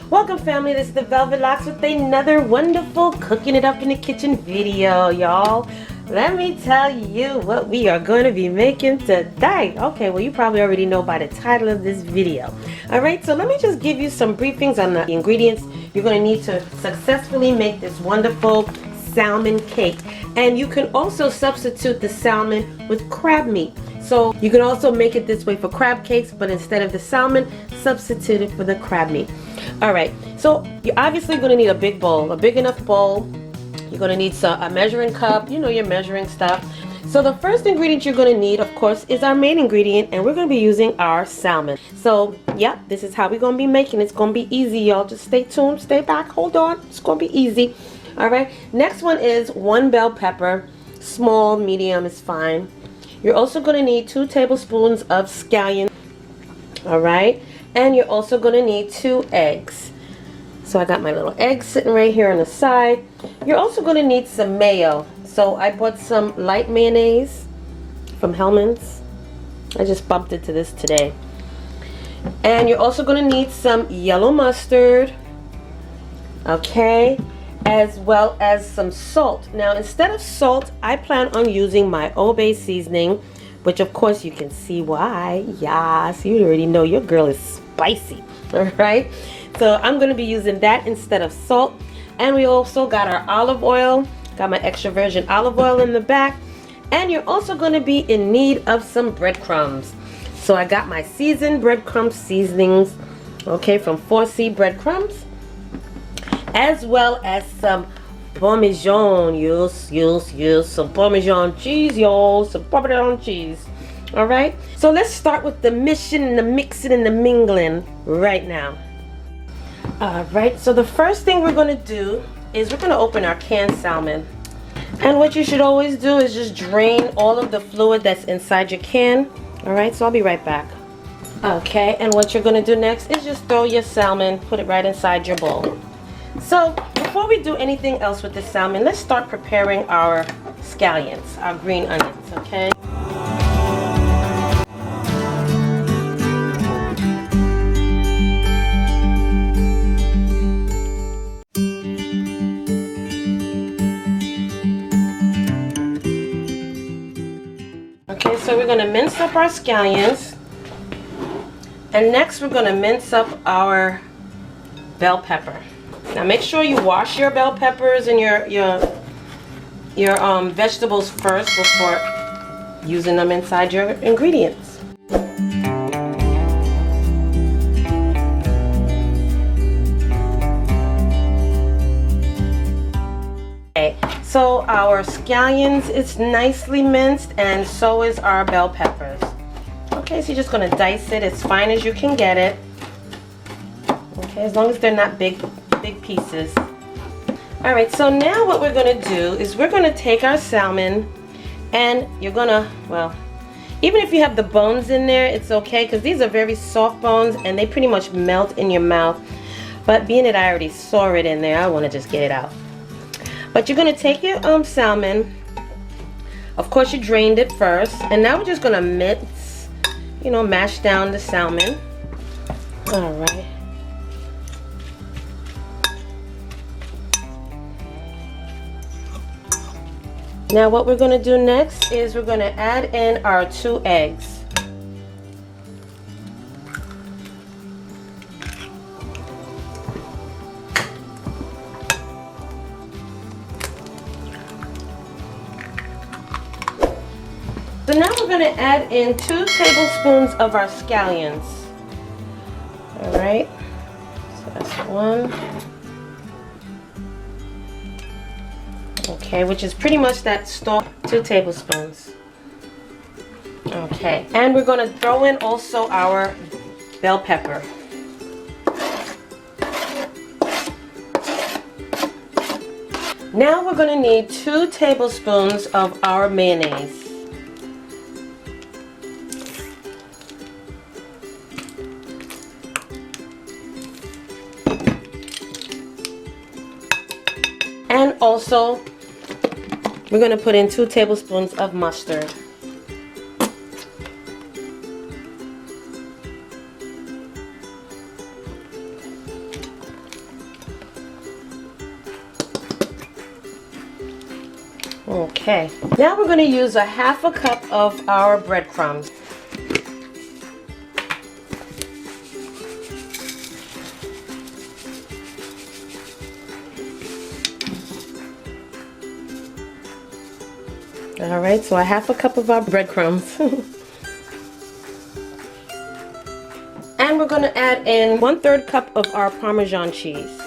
Welcome family, this is the Velvet Locks with another wonderful cooking it up in the kitchen video, y'all. Let me tell you what we are going to be making today. Okay, well you probably already know by the title of this video. Alright, so let me just give you some briefings on the ingredients you're going to need to successfully make this wonderful salmon cake. And you can also substitute the salmon with crab meat. So you can also make it this way for crab cakes, but instead of the salmon, substitute it for the crab meat. Alright, so you're obviously going to need a big bowl, a big enough bowl. You're going to need a measuring cup, you know, your measuring stuff. So the first ingredient you're going to need, of course, is our main ingredient, and we're going to be using our salmon. So, yeah, this is how we're going to be making it. It's going to be easy, y'all. Just stay tuned, stay back, hold on. It's going to be easy. Alright, next one is 1 bell pepper. Small, medium is fine. You're also going to need 2 tablespoons of scallion. Alright, and you're also going to need 2 eggs. So I got my little eggs sitting right here on the side. You're also going to need some mayo. So I bought some light mayonnaise from Hellmann's. I just bumped into this today. And you're also going to need some yellow mustard. Okay, as well as some salt. Now instead of salt, I plan on using my Obey seasoning, which of course you can see why. Yes, you already know your girl is spicy. Alright, so I'm going to be using that instead of salt. And we also got our olive oil. Got my extra virgin olive oil in the back. And you're also going to be in need of some breadcrumbs. So I got my seasoned breadcrumb seasonings, okay, from 4C breadcrumbs, as well as some Parmesan. Yes, some Parmesan cheese, y'all. Some Parmesan cheese. Alright, so let's start with the mission and the mixing and the mingling right now. Alright, so the first thing we're going to do is we're going to open our canned salmon. And what you should always do is just drain all of the fluid that's inside your can. Alright, so I'll be right back. Okay, and what you're going to do next is just throw your salmon, put it right inside your bowl. So before we do anything else with the salmon, let's start preparing our scallions, our green onions, okay? Okay, so we're going to mince up our scallions, and next we're going to mince up our bell pepper. Now make sure you wash your bell peppers and your vegetables first before using them inside your ingredients. Okay, so our scallions is nicely minced, and so is our bell peppers. Okay, so you're just going to dice it as fine as you can get it. Okay, as long as they're not big pieces. Alright, so now what we're going to do is we're going to take our salmon, and you're going to, well, even if you have the bones in there, it's okay, because these are very soft bones and they pretty much melt in your mouth. But being that I already saw it in there, I want to just get it out. But you're going to take your salmon. Of course you drained it first, and now we're just going to mince, you know, mash down the salmon. Alright. Now what we're going to do next is we're going to add in our 2 eggs. So now we're going to add in 2 tablespoons of our scallions. Alright, so that's 1. Okay, which is pretty much that stock, 2 tablespoons. Okay, and we're going to throw in also our bell pepper. Now we're going to need 2 tablespoons of our mayonnaise. And also, we're going to put in 2 tablespoons of mustard. Okay, now we're going to use a half a cup of our breadcrumbs. All right, so a half a cup of our breadcrumbs. And we're going to add in 1/3 cup of our Parmesan cheese.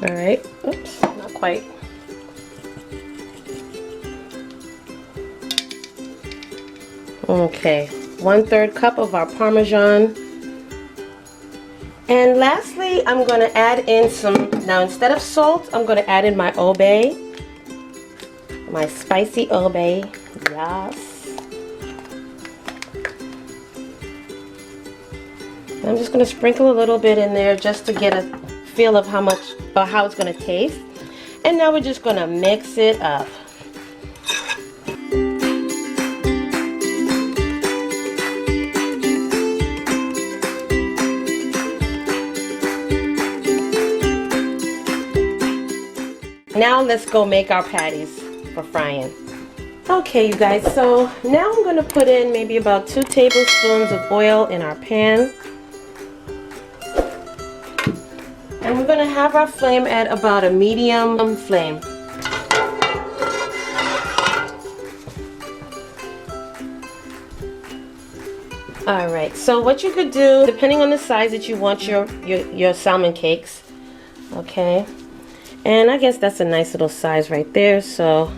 All right, oops, not quite. Okay, 1/3 cup of our Parmesan. And lastly, I'm going to add in some, now instead of salt, I'm going to add in my obey. My spicy obey, yes. I'm just going to sprinkle a little bit in there just to get a feel of how it's going to taste. And now we're just going to mix it up. Now let's go make our patties for frying. Okay, you guys, so now I'm going to put in maybe about 2 tablespoons of oil in our pan. And we're going to have our flame at about a medium flame. Alright, so what you could do, depending on the size that you want your salmon cakes, okay, and I guess that's a nice little size right there, so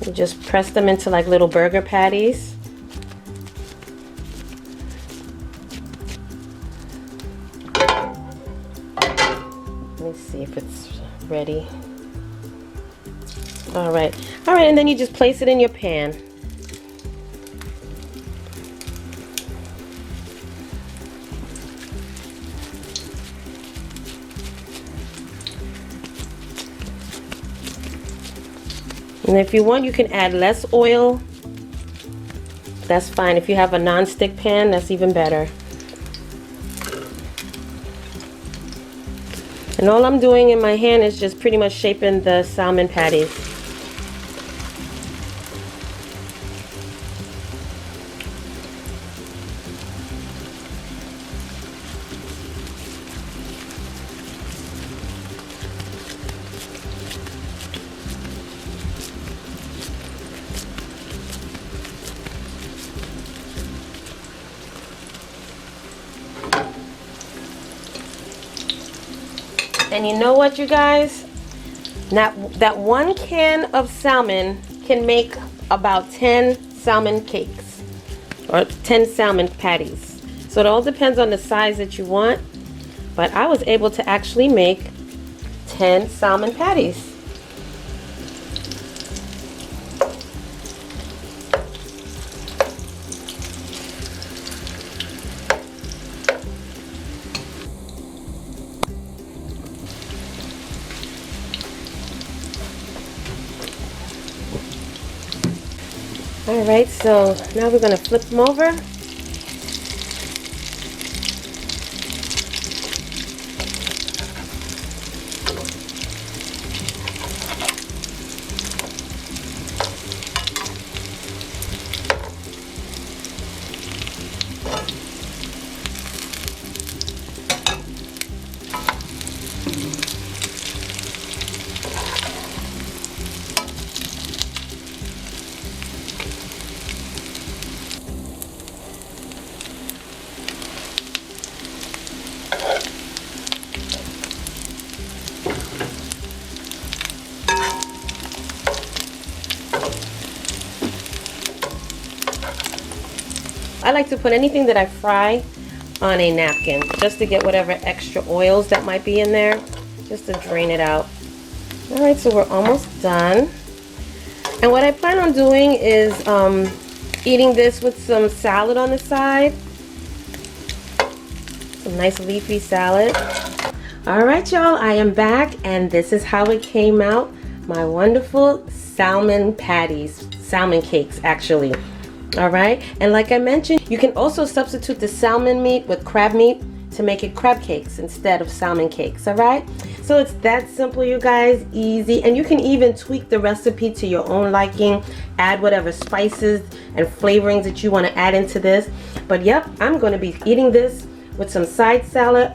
you just press them into like little burger patties. Let me see if it's ready. Alright, and then you just place it in your pan. And if you want, you can add less oil. That's fine. If you have a non-stick pan, that's even better. And all I'm doing in my hand is just pretty much shaping the salmon patties. And you know what, you guys? That 1 can of salmon can make about 10 salmon cakes or 10 salmon patties. So it all depends on the size that you want. But I was able to actually make 10 salmon patties. Alright, so now we're going to flip them over. I like to put anything that I fry on a napkin just to get whatever extra oils that might be in there, just to drain it out. Alright, so we're almost done. And what I plan on doing is eating this with some salad on the side. Some Some nice leafy salad. All right, y'all, I am back, and this is how it came out. My wonderful salmon patties, salmon cakes, actually. All right, and like I mentioned, you can also substitute the salmon meat with crab meat to make it crab cakes instead of salmon cakes. All right, so it's that simple, you guys, easy, and you can even tweak the recipe to your own liking, add whatever spices and flavorings that you want to add into this. But yep, I'm going to be eating this with some side salad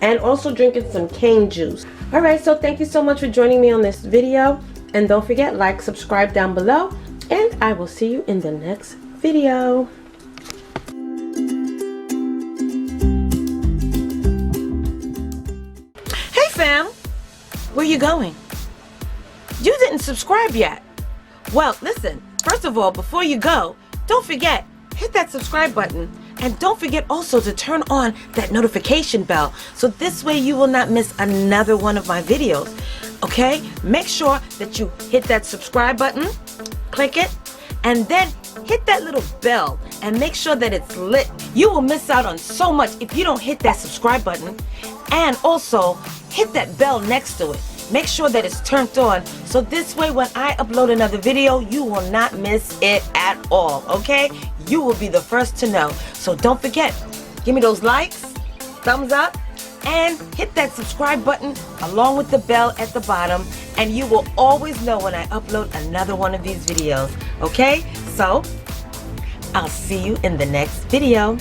and also drinking some cane juice. All right, so thank you so much for joining me on this video, and don't forget, like, subscribe down below, and I will see you in the next video. Hey fam, where you going? You didn't subscribe yet. Well, listen, first of all, before you go, don't forget, hit that subscribe button, and don't forget also to turn on that notification bell, so this way you will not miss another one of my videos. Okay, make sure that you hit that subscribe button, click it, and then hit that little bell and make sure that it's lit. You will miss out on so much if you don't hit that subscribe button, and also hit that bell next to it. Make sure that it's turned on, so this way when I upload another video, you will not miss it at all, okay? You will be the first to know. So don't forget, give me those likes, thumbs up, and hit that subscribe button along with the bell at the bottom, and you will always know when I upload another one of these videos, okay? So I'll see you in the next video.